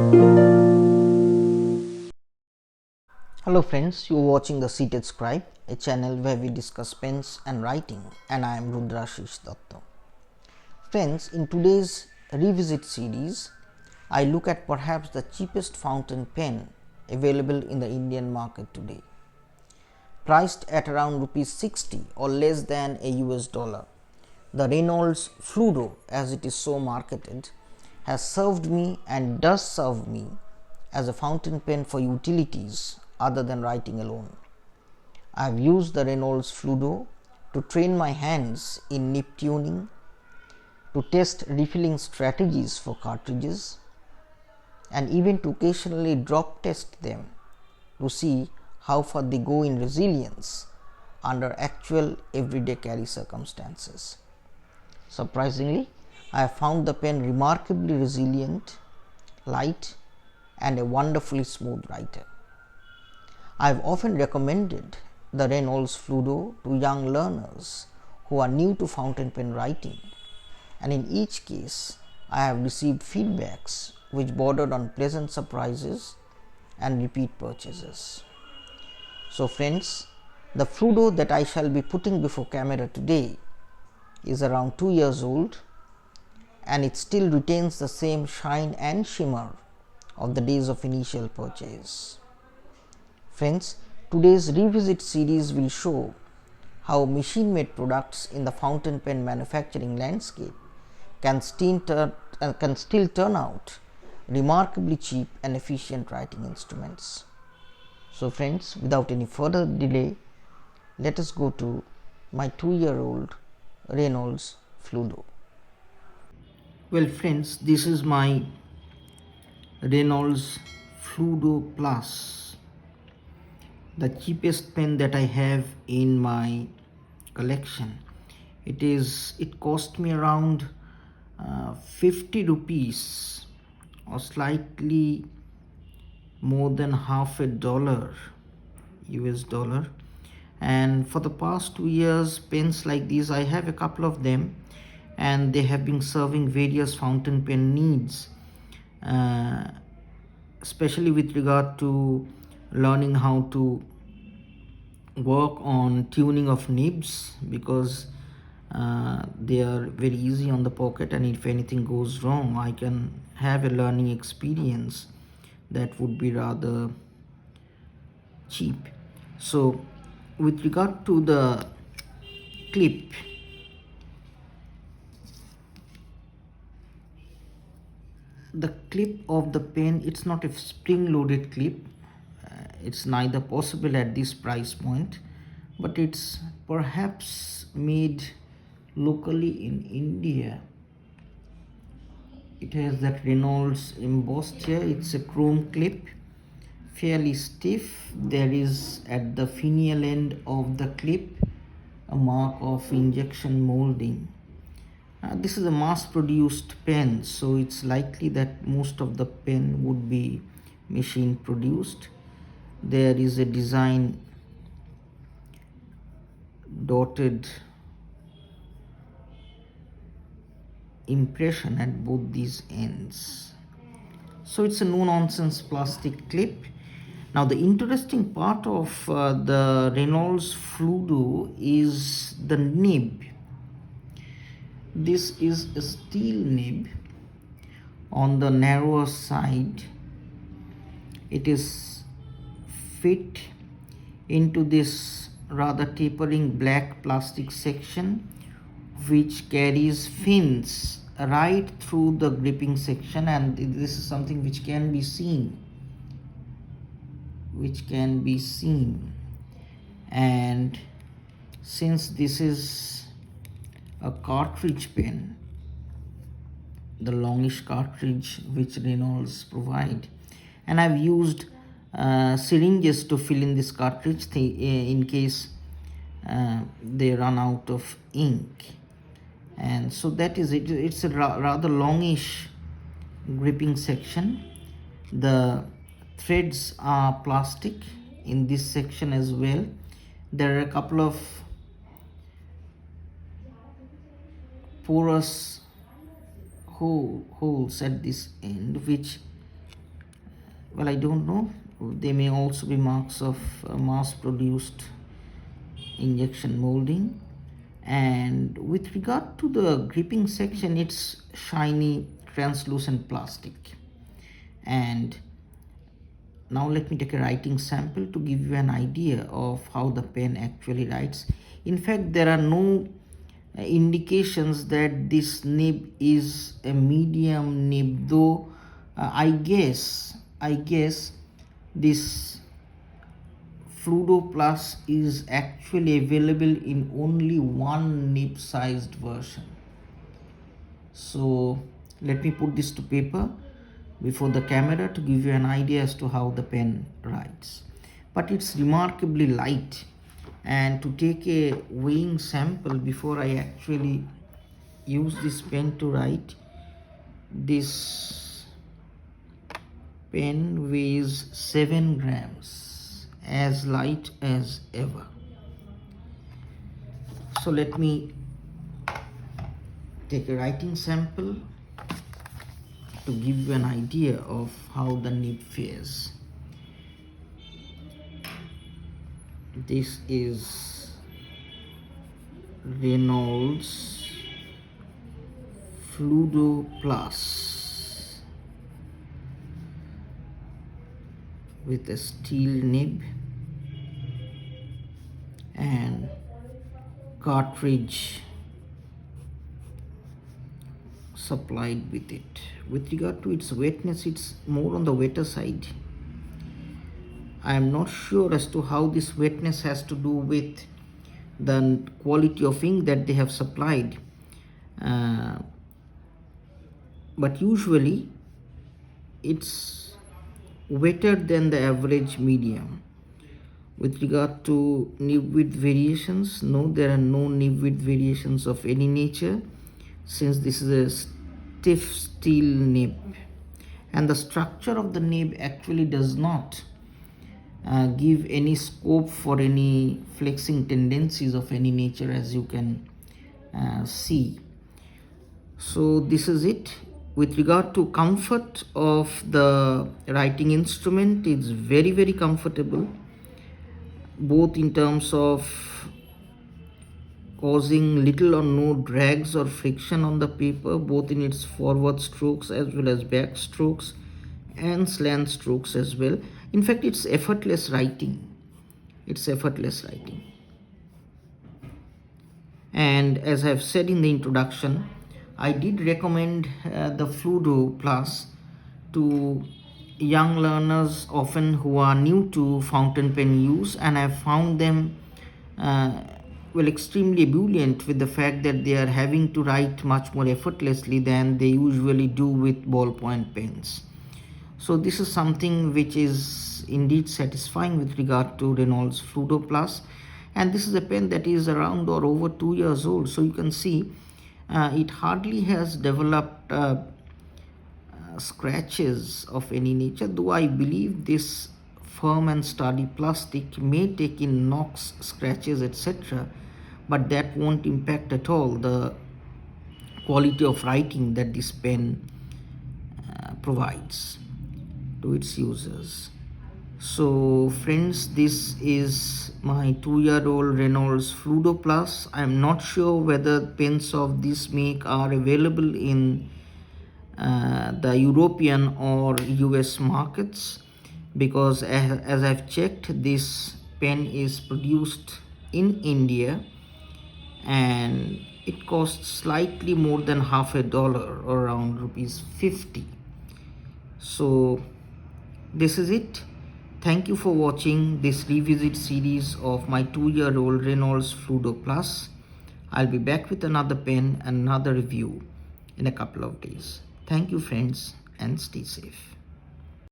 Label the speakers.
Speaker 1: Hello friends, you are watching the Seated Scribe, a channel where we discuss pens and writing, and I am Rudrashish Datta. Friends, in today's revisit series, I look at perhaps the cheapest fountain pen available in the Indian market today. Priced at around rupees 60 or less than a US dollar, the Reynolds Fludo, as it is so marketed, has served me and does serve me as a fountain pen for utilities other than writing alone. I have used the Reynolds Fludo to train my hands in nib tuning, to test refilling strategies for cartridges, and even to occasionally drop test them to see how far they go in resilience under actual everyday carry circumstances. Surprisingly, I have found the pen remarkably resilient, light, and a wonderfully smooth writer. I have often recommended the Reynolds Fludo to young learners who are new to fountain pen writing, and in each case I have received feedbacks which bordered on pleasant surprises and repeat purchases. So friends, the Fludo that I shall be putting before camera today is around 2 years old, and it still retains the same shine and shimmer of the days of initial purchase. Friends, today's revisit series will show how machine-made products in the fountain pen manufacturing landscape can still turn out remarkably cheap and efficient writing instruments. So friends, without any further delay, let us go to my 2-year-old Reynolds Fludo. Well friends, this is my Reynolds Fludo Plus, the cheapest pen that I have in my collection. It cost me around 50 rupees or slightly more than half a dollar US dollar, and for the past 2 years pens like these, I have a couple of them, and they have been serving various fountain pen needs, especially with regard to learning how to work on tuning of nibs, because they are very easy on the pocket, and if anything goes wrong I can have a learning experience that would be rather cheap. So with regard to the clip, of the pen, it's not a spring loaded clip. It's neither possible at this price point, but it's perhaps made locally in India. It has that Reynolds embossed here. It's a chrome clip, fairly stiff. There is at the finial end of the clip a mark of injection molding. This is a mass produced pen, so it's likely that most of the pen would be machine produced. There is a design dotted impression at both these ends. So it's a no nonsense plastic clip. Now the interesting part of the Reynolds Fludo is the nib. This is a steel nib on the narrower side. It is fit into this rather tapering black plastic section, which carries fins right through the gripping section, and this is something which can be seen, and since this is a cartridge pen, the longish cartridge which Reynolds provide, and I've used syringes to fill in this cartridge in case they run out of ink. And so that is it. It's a rather longish gripping section. The threads are plastic in this section as well. There are a couple of porous holes at this end which well, I don't know, they may also be marks of mass produced injection molding. And with regard to the gripping section, it's shiny translucent plastic. And now let me take a writing sample to give you an idea of how the pen actually writes. In fact, there are no indications that this nib is a medium nib, though I guess this Fludo Plus is actually available in only one nib sized version. So let me put this to paper before the camera to give you an idea as to how the pen writes. But it's remarkably light, and to take a weighing sample before I actually use this pen to write, this pen weighs 7 grams, as light as ever. So let me take a writing sample to give you an idea of how the nib fares. This is Reynolds Fludo Plus with a steel nib and cartridge supplied with it. With regard to its wetness, it's more on the wetter side. I am not sure as to how this wetness has to do with the quality of ink that they have supplied, but usually it's wetter than the average medium. With regard to nib width variations, no, there are no nib width variations of any nature, since this is a stiff steel nib, and the structure of the nib actually does not give any scope for any flexing tendencies of any nature, as you can see. So this is it. With regard to comfort of the writing instrument, it's very, very comfortable, both in terms of causing little or no drags or friction on the paper, both in its forward strokes as well as back strokes and slant strokes as well. In fact, it's effortless writing. And as I've said in the introduction, I did recommend the Fludo Plus to young learners, often who are new to fountain pen use, and I've found them extremely ebullient with the fact that they are having to write much more effortlessly than they usually do with ballpoint pens. So this is something which is indeed satisfying with regard to Reynolds Fludo Plus, and this is a pen that is around or over 2 years old. So you can see it hardly has developed scratches of any nature, though I believe this firm and sturdy plastic may take in knocks, scratches, etc., but that won't impact at all the quality of writing that this pen provides to its users. So friends, this is my 2-year-old Reynolds Fludo Plus. I am not sure whether pens of this make are available in the European or US markets, because as I've checked, this pen is produced in India and it costs slightly more than $50, or around ₹50. So this is it. Thank you for watching this revisit series of my 2-year-old Reynolds Fludo Plus. I'll be back with another pen and another review in a couple of days. Thank you friends, and stay safe.